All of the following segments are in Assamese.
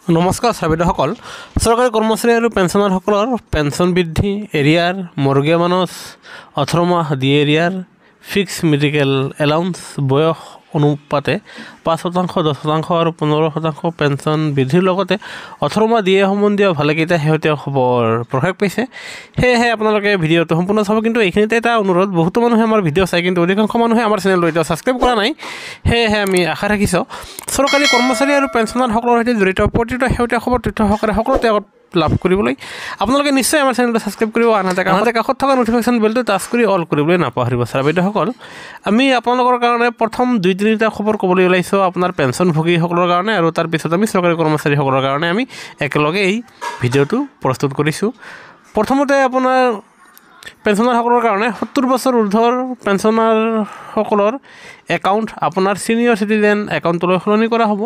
নমস্কাৰ ছাত্ৰসকল চৰকাৰী কৰ্মচাৰী আৰু পেঞ্চনাৰসকলৰ পেঞ্চন বৃদ্ধি এৰিয়াৰ মৰ্গে মানস 18 মাহ ডি এৰিয়াৰ ফিক্স মেডিকেল এলাউন্স বয়স অনুপাতে 5% 10% আৰু 15% পেঞ্চন বৃদ্ধিৰ লগতে 18 মাহ ডিএ সম্বন্ধীয় ভালেকেইটা শেহতীয়া খবৰ প্ৰকাশ পাইছে। সেয়েহে আপোনালোকে ভিডিঅ'টো সম্পূৰ্ণ চাব। কিন্তু এইখিনিতে এটা অনুৰোধ, বহুতো মানুহে আমাৰ ভিডিঅ' চাই কিন্তু অধিকাংশ মানুহে আমাৰ চেনেলটো এতিয়া ছাবস্ক্ৰাইব কৰা নাই। সেয়েহে আমি আশা ৰাখিছোঁ চৰকাৰী কৰ্মচাৰী আৰু পেঞ্চনাৰসকলৰ সৈতে জড়িত প্ৰতিটো শেহতীয়া খবৰ তথ্য সহকাৰে সকলোতে লাভ কৰিবলৈ আপোনালোকে নিশ্চয় আমাৰ চেনেলটো ছাবস্ক্ৰাইব কৰিব। আনহাতে কাষত থকা নটিফিকেশ্যন বেলটো টাচ কৰি অল কৰিবলৈ নাপাহৰিব। ছাত্ৰসকল, আমি আপোনালোকৰ কাৰণে প্ৰথম 2-3টা খবৰ ক'বলৈ ওলাইছোঁ আপোনাৰ পেঞ্চনভোগীসকলৰ কাৰণে, আৰু তাৰপিছত আমি চৰকাৰী কৰ্মচাৰীসকলৰ কাৰণে আমি একেলগে এই ভিডিঅ'টো প্ৰস্তুত কৰিছোঁ। প্ৰথমতে আপোনাৰ পেঞ্চনাৰসকলৰ কাৰণে 70 বছৰ ঊৰ্ধৰ পেঞ্চনাৰসকলৰ একাউণ্ট আপোনাৰ ছিনিয়ৰ চিটিজেন একাউণ্টলৈ সলনি কৰা হ'ব।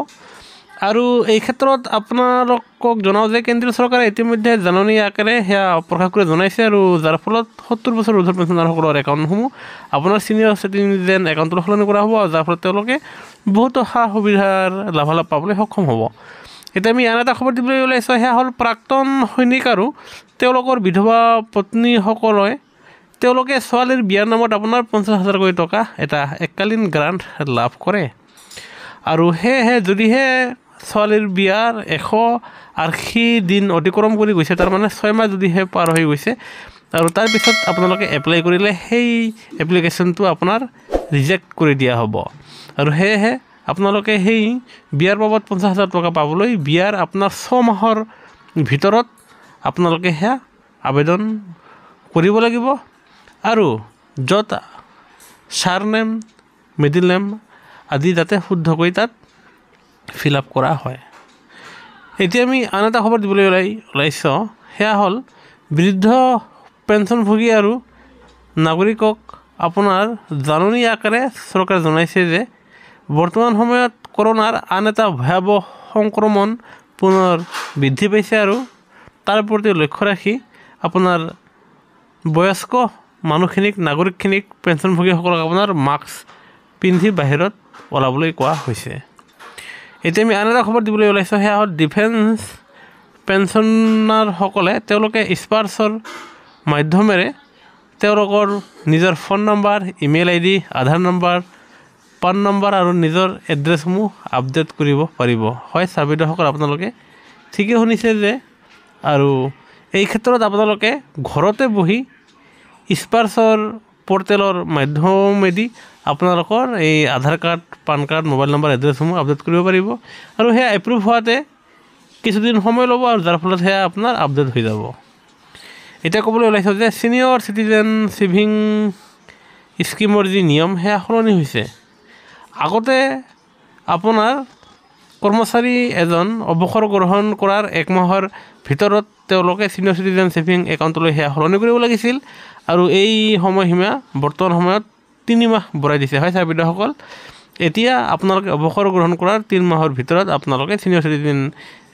আৰু এই ক্ষেত্ৰত আপোনালোকক জনাওঁ যে কেন্দ্ৰীয় চৰকাৰে ইতিমধ্যে জাননী আকাৰে সেয়া প্ৰকাশ কৰি জনাইছে, আৰু যাৰ ফলত 70 বছৰ ঊৰ্ধৰ পেঞ্চনাৰসকলৰ একাউণ্টসমূহ আপোনাৰ ছিনিয়ৰ চিটিজেন একাউণ্টলৈ সলনি কৰা হ'ব, আৰু যাৰ ফলত তেওঁলোকে বহুতো সা সুবিধাৰ লাভালাভ পাবলৈ সক্ষম হ'ব। এতিয়া আমি আন এটা খবৰ দিবলৈ ওলাইছোঁ, সেয়া হ'ল প্ৰাক্তন সৈনিক আৰু তেওঁলোকৰ বিধৱা পত্নীসকলে তেওঁলোকে ছোৱালীৰ বিয়াৰ নামত আপোনাৰ 50,000 টকা এটা এককালীন গ্ৰাণ্ট লাভ কৰে। আৰু সেয়েহে যদিহে ছোৱালীৰ বিয়াৰ 180 দিন অতিক্ৰম কৰি গৈছে, তাৰমানে 6 মাহ যদিহে পাৰ হৈ গৈছে, আৰু তাৰপিছত আপোনালোকে এপ্লাই কৰিলে সেই এপ্লিকেশ্যনটো আপোনাৰ ৰিজেক্ট কৰি দিয়া হ'ব। আৰু সেয়েহে আপোনালোকে সেই বিয়াৰ বাবদ 50,000 টকা পাবলৈ বিয়াৰ আপোনাৰ 6 মাহৰ ভিতৰত আপোনালোকে সেয়া আবেদন কৰিব লাগিব, আৰু য'ত ছাৰনেম মিডিল নেম আদি যাতে শুদ্ধকৈ তাত ফিল আপ কৰা হয়। এতিয়া আমি আন এটা খবৰ দিবলৈ ওলাইছোঁ, সেয়া হ'ল বৃদ্ধ পেঞ্চনভোগী আৰু নাগৰিকক আপোনাৰ জাননী আকাৰে চৰকাৰে জনাইছে যে বৰ্তমান সময়ত কৰোণাৰ আন এটা ভয়াৱহ সংক্ৰমণ পুনৰ বৃদ্ধি পাইছে, আৰু তাৰ প্ৰতি লক্ষ্য ৰাখি আপোনাৰ বয়স্ক মানুহখিনিক নাগৰিকখিনিক পেঞ্চনভোগীসকলক আপোনাৰ মাস্ক পিন্ধি বাহিৰত ওলাবলৈ কোৱা হৈছে। এতিয়া আমি আন এটা খবৰ দিবলৈ ওলাইছোঁ, সেয়া হ'ল ডিফেন্স পেঞ্চনাৰসকলে তেওঁলোকে স্পাৰ্চৰ মাধ্যমেৰে তেওঁলোকৰ নিজৰ ফোন নম্বৰ, ইমেইল ID, আধাৰ নম্বৰ, পান নম্বৰ আৰু নিজৰ এড্ৰেছসমূহ আপডেট কৰিব পাৰিব। হয় ছাত্ৰসকল, আপোনালোকে ঠিকেই শুনিছে যে, আৰু এই ক্ষেত্ৰত আপোনালোকে ঘৰতে বহি স্পাৰ্চৰ পৰ্টেলৰ মাধ্যমেদি আপোনালোকৰ এই Aadhaar card, PAN card, mobile number, এড্ৰেছসমূহ আপডেট কৰিব পাৰিব, আৰু সেয়া এপ্ৰুভ হোৱাতে কিছুদিন সময় ল'ব, আৰু যাৰ ফলত সেয়া আপোনাৰ আপডেট হৈ যাব। এতিয়া ক'বলৈ ওলাইছোঁ যে ছিনিয়ৰ চিটিজেন ছেভিং স্কিমৰ যি নিয়ম সেয়া সলনি হৈছে। আগতে আপোনাৰ কৰ্মচাৰী এজন অৱসৰ গ্ৰহণ কৰাৰ 1 মাহৰ ভিতৰত তেওঁলোকে ছিনিয়ৰ চিটিজেন ছেভিং একাউণ্টলৈ সেয়া সলনি কৰিব লাগিছিল, আৰু এই সময়সীমা বৰ্তমান সময়ত 3 মাহ বঢ়াই দিছে। হয় ছাত্ৰসকল, এতিয়া আপোনালোকে অৱসৰ গ্ৰহণ কৰাৰ 3 মাহৰ ভিতৰত আপোনালোকে ছিনিয়ৰ চিটিজেন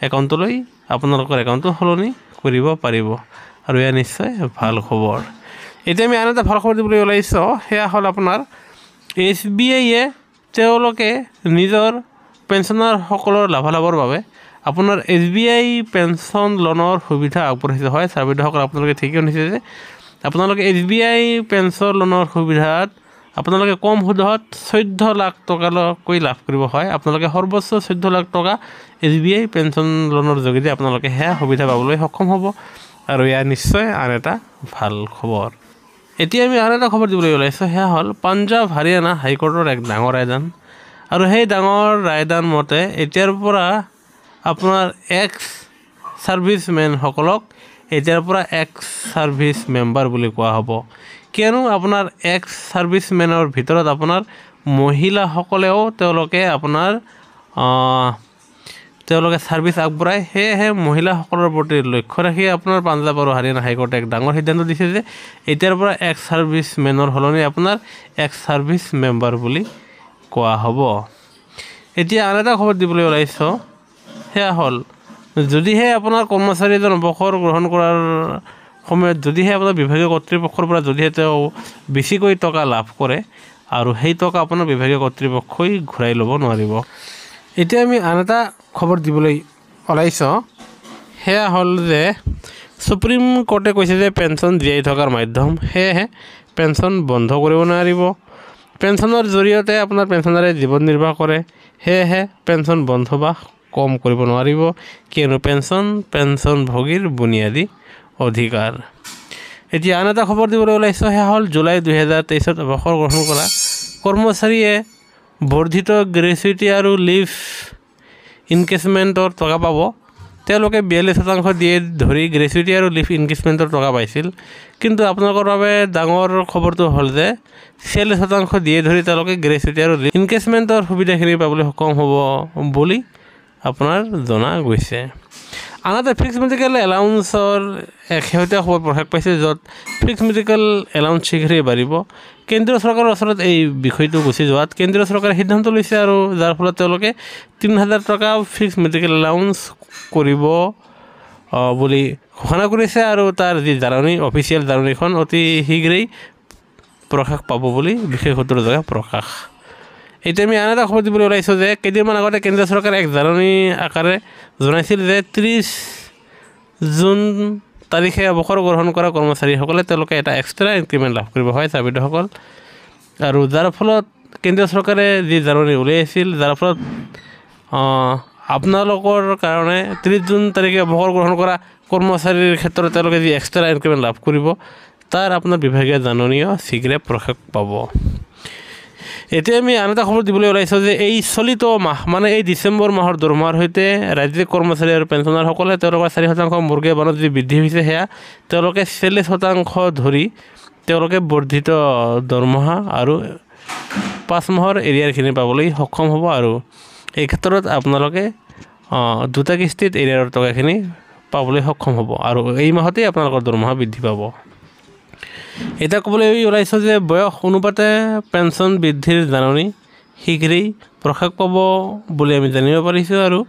একাউণ্টলৈ আপোনালোকৰ একাউণ্টটো সলনি কৰিব পাৰিব, আৰু এয়া নিশ্চয় ভাল খবৰ। এতিয়া আমি আন এটা ভাল খবৰ দিবলৈ ওলাইছোঁ, সেয়া হ'ল আপোনাৰ SBIয়ে তেওঁলোকে নিজৰ পেঞ্চনাৰসকলৰ লাভালাভৰ বাবে আপোনাৰ SBI পেঞ্চন লোনৰ সুবিধা আগবঢ়াইছে। হয় ছাত্ৰসকল, আপোনালোকে ঠিকেই শুনিছে যে আপোনালোকে SBI পেঞ্চন লোনৰ সুবিধাত আপোনালোকে কম সুদত 14 লাখ টকালৈকে লাভ কৰিব। হয়, আপোনালোকে সৰ্বোচ্চ 14 লাখ টকা SBI পেঞ্চন লোনৰ যোগেদি আপোনালোকে সেয়া সুবিধা পাবলৈ সক্ষম হ'ব, আৰু এয়া নিশ্চয় আন এটা ভাল খবৰ। এতিয়া আমি আন এটা খবৰ দিবলৈ ওলাইছোঁ, সেয়া হ'ল পাঞ্জাৱ হাৰিয়ানা হাইকোৰ্টৰ এক ডাঙৰ ৰায়দান, আৰু সেই ডাঙৰ ৰায়দান মতে এতিয়াৰ পৰা আপোনাৰ এক্স ছাৰ্ভিচমেনসকলক এতিয়াৰ পৰা এক্স ছাৰ্ভিচ মেম্বাৰ বুলি কোৱা হ'ব, কিয়নো আপোনাৰ এক্স ছাৰ্ভিচমেনৰ ভিতৰত আপোনাৰ মহিলাসকলেও তেওঁলোকে ছাৰ্ভিচ আগবঢ়ায়। সেয়েহে মহিলাসকলৰ প্ৰতি লক্ষ্য ৰাখি আপোনাৰ পাঞ্জাৱ আৰু হাৰিয়ানা হাইকোৰ্টে এক ডাঙৰ সিদ্ধান্ত দিছে যে এতিয়াৰ পৰা এক্স ছাৰ্ভিচমেনৰ সলনি আপোনাৰ এক্স ছাৰ্ভিচ মেম্বাৰ বুলি কোৱা হ'ব। এতিয়া আন এটা খবৰ দিবলৈ ওলাইছোঁ, সেয়া হ'ল যদিহে আপোনাৰ কৰ্মচাৰী এজন অৱসৰ গ্ৰহণ কৰাৰ সময়ত যদিহে আপোনাৰ বিভাগীয় কৰ্তৃপক্ষৰ পৰা যদিহে তেওঁ বেছিকৈ টকা লাভ কৰে, আৰু সেই টকা আপোনাৰ বিভাগীয় কৰ্তৃপক্ষই ঘূৰাই ল'ব নোৱাৰিব। এতিয়া আমি আন এটা খবৰ দিবলৈ ওলাইছ সেয়া হ'ল যে সুপ্ৰিম কোৰ্টে কৈছে যে পেঞ্চন জীয়াই থকাৰ মাধ্যম, সেয়েহে পেঞ্চন বন্ধ কৰিব নোৱাৰিব। পেঞ্চনৰ জৰিয়তে আপোনাৰ পেঞ্চনাৰে জীৱন নিৰ্বাহ কৰে, সেয়েহে পেঞ্চন বন্ধ বা কম কৰিব নোৱাৰিব, কিয়নো পেঞ্চনভোগীৰ বুনিয়াদী অধিকাৰ। এতিয়া আন এটা খবৰ দিবলৈ ওলাইছোঁ, সেয়া হ'ল জুলাই 2023 অৱসৰ গ্ৰহণ কৰা কৰ্মচাৰীয়ে বৰ্ধিত গ্ৰেচুইটি আৰু লিভ ইনকেচমেণ্টৰ টকা পাব। তেওঁলোকে 42% দিয়ে ধৰি গ্ৰেচুইটি আৰু লিভ ইনকেচমেণ্টৰ টকা পাইছিল, কিন্তু আপোনালোকৰ বাবে ডাঙৰ খবৰটো হ'ল যে 46% দিয়ে ধৰি তেওঁলোকে গ্ৰেচুইটি আৰু লিভ ইনকেচমেণ্টৰ সুবিধাখিনি পাবলৈ সক্ষম হ'ব বুলি আপোনাৰ জনা গৈছে। আনহাতে ফিক্স মেডিকেল এলাউন্সৰ এক শেহতীয়া খবৰ প্ৰকাশ পাইছে, য'ত ফিক্স মেডিকেল এলাউন্স শীঘ্ৰেই বাঢ়িব। কেন্দ্ৰীয় চৰকাৰৰ ওচৰত এই বিষয়টো গুচি যোৱাত কেন্দ্ৰীয় চৰকাৰে সিদ্ধান্ত লৈছে, আৰু যাৰ ফলত তেওঁলোকে 3000 টকা ফিক্স মেডিকেল এলাউন্স কৰিব বুলি ঘোষণা কৰিছে, আৰু তাৰ যি জাননী অফিচিয়েল জাননীখন অতি শীঘ্ৰেই প্ৰকাশ পাব বুলি বিশেষ সূত্ৰৰ দ্বাৰা প্ৰকাশ। এতিয়া আমি আন এটা খবৰ দিবলৈ ওলাইছোঁ যে কেইদিনমান আগতে কেন্দ্ৰীয় চৰকাৰে এক জাননী আকাৰে জনাইছিল যে 30 জুন তাৰিখে অৱসৰ গ্ৰহণ কৰা কৰ্মচাৰীসকলে তেওঁলোকে এটা এক্সট্ৰা ইনক্ৰিমেণ্ট লাভ কৰিব হয় চাবিতসকল, আৰু যাৰ ফলত কেন্দ্ৰীয় চৰকাৰে যি জাননী উলিয়াইছিল, যাৰ ফলত আপোনালোকৰ কাৰণে 30 জুন তাৰিখে অৱসৰ গ্ৰহণ কৰা কৰ্মচাৰীৰ ক্ষেত্ৰত তেওঁলোকে যি এক্সট্ৰা ইনক্ৰিমেণ্ট লাভ কৰিব, তাৰ আপোনাৰ বিভাগীয় জাননীও শীঘ্ৰে প্ৰকাশ পাব। এতিয়া আমি আন এটা খবৰ দিবলৈ ওলাইছোঁ যে এই চলিত মাহ মানে এই ডিচেম্বৰ মাহৰ দৰমহাৰ সৈতে ৰাজ্যিক কৰ্মচাৰী আৰু পেঞ্চনাৰসকলে তেওঁলোকৰ 4% মুৰ্গী বানত যি বৃদ্ধি হৈছে, সেয়া তেওঁলোকে 40% ধৰি তেওঁলোকে বৰ্ধিত দৰমহা আৰু 5 মাহৰ এৰিয়াৰখিনি পাবলৈ সক্ষম হ'ব, আৰু এই ক্ষেত্ৰত আপোনালোকে 2টা কিস্তিত এৰিয়াৰৰ টকাখিনি পাবলৈ সক্ষম হ'ব, আৰু এই মাহতেই আপোনালোকৰ দৰমহা বৃদ্ধি পাব। এতিয়া ক'বলৈ ওলাইছোঁ যে বয়স অনুপাতে পেঞ্চন বৃদ্ধিৰ জাননী শীঘ্ৰেই প্ৰকাশ পাব বুলি আমি জানিব পাৰিছোঁ, আৰু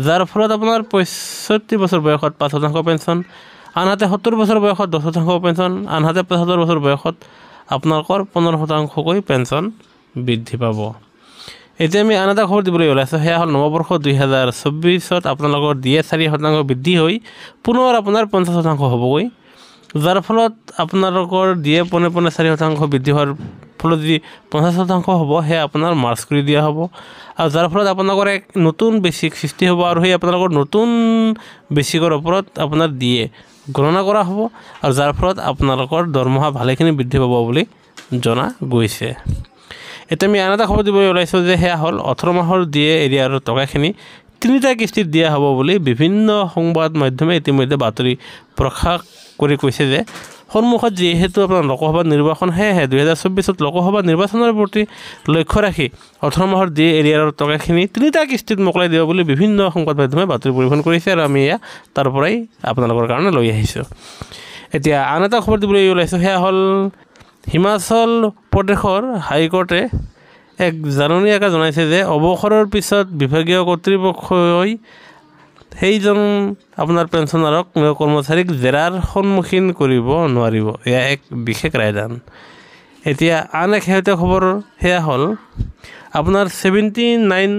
যাৰ ফলত আপোনাৰ 65 বছৰ বয়সত 5% পেঞ্চন, আনহাতে 70 বছৰ বয়সত 10% পেঞ্চন, আনহাতে 75 বছৰ বয়সত আপোনালোকৰ 15%কৈ পেঞ্চন বৃদ্ধি পাব। এতিয়া আমি আন এটা খবৰ দিবলৈ ওলাইছোঁ, সেয়া হ'ল নৱবৰ্ষ 2024 আপোনালোকৰ দিয়ে 4% বৃদ্ধি হৈ পুনৰ আপোনাৰ 50% হ'বগৈ, যাৰ ফলত আপোনালোকৰ দিয়ে পোনে 4% বৃদ্ধি হোৱাৰ ফলত যি 50% হ'ব, সেয়া আপোনাৰ মাৰ্চ কৰি দিয়া হ'ব, আৰু যাৰ ফলত আপোনালোকৰ এক নতুন বেচিক সৃষ্টি হ'ব, আৰু সেই আপোনালোকৰ নতুন বেচিকৰ ওপৰত আপোনাৰ দিয়ে গণনা কৰা হ'ব, আৰু যাৰ ফলত আপোনালোকৰ দৰমহা ভালেখিনি বৃদ্ধি পাব বুলি জনা গৈছে। এতিয়া আমি আন এটা খবৰ দিবলৈ ওলাইছোঁ যে সেয়া হ'ল 18 মাহৰ দিয়ে এৰিয়াৰ টকাখিনি 3টা কিস্তিত দিয়া হ'ব বুলি বিভিন্ন সংবাদ মাধ্যমে ইতিমধ্যে বাতৰি প্ৰকাশ কৰি কৈছে যে সন্মুখত যিহেতু আপোনাৰ লোকসভা নিৰ্বাচন, সেয়েহে 2024 লোকসভা নিৰ্বাচনৰ প্ৰতি লক্ষ্য ৰাখি 18 মাহৰ দিয়ে এৰিয়াৰ টকাখিনি 3টা কিস্তিত মোকলাই দিব বুলি বিভিন্ন সংবাদ মাধ্যমে বাতৰি পৰিৱেশন কৰিছে, আৰু আমি এয়া তাৰ পৰাই আপোনালোকৰ কাৰণে লৈ আহিছোঁ। এতিয়া আন এটা খবৰ দিবলৈ ওলাইছোঁ, সেয়া হ'ল হিমাচল প্ৰদেশৰ হাইকোৰ্টে এক জাননী আকাৰে জনাইছে যে অৱসৰৰ পিছত বিভাগীয় কৰ্তৃপক্ষই সেইজন আপোনাৰ পেঞ্চনাৰক কৰ্মচাৰীক জেৰাৰ সন্মুখীন কৰিব নোৱাৰিব, এয়া এক বিশেষ ৰায়দান। এতিয়া আন এক শেহতীয়া খবৰ, সেয়া হ'ল আপোনাৰ 79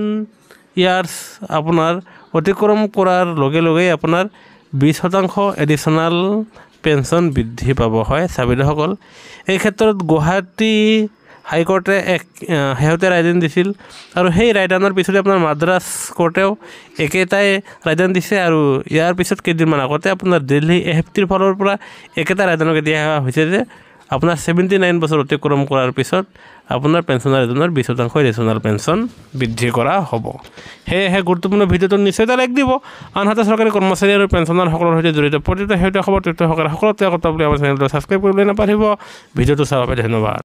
ইয়াৰ্ছ আপোনাৰ অতিক্ৰম কৰাৰ লগে লগেই আপোনাৰ 20% এডিশ্যনেল পেঞ্চন বৃদ্ধি পাব হয় চাবিদসকল। এই ক্ষেত্ৰত গুৱাহাটী হাইকোৰ্টে এক শেহতীয়া ৰায়দান দিছিল, আৰু সেই ৰায়দানৰ পিছতে আপোনাৰ মাদ্ৰাছ কোৰ্টেও একেটাই ৰায়দান দিছে, আৰু ইয়াৰ পিছত কেইদিনমান আগতে আপোনাৰ দিল্লী এফটিৰ ফালৰ পৰা একেটা ৰায়দানক দিয়া হৈছে যে আপোনাৰ 79 বছৰ অতিক্ৰম কৰাৰ পিছত আপোনাৰ পেঞ্চনাৰ এজনৰ 20% এডিশ্যনেল পেঞ্চন বৃদ্ধি কৰা হ'ব। সেয়েহে গুৰুত্বপূৰ্ণ ভিডিঅ'টো নিশ্চয় এটা লাইক দিব, আনহাতে চৰকাৰী কৰ্মচাৰী আৰু পেঞ্চনাৰসকলৰ সৈতে জড়িত প্ৰতিটো শেহতীয়া খবৰ তথ্য সকলোতে কথা বুলি আমাৰ চেনেলটো ছাবস্ক্ৰাইব কৰিবলৈ নাপাহৰিব। ভিডিঅ'টো চাবৰ বাবে ধন্যবাদ।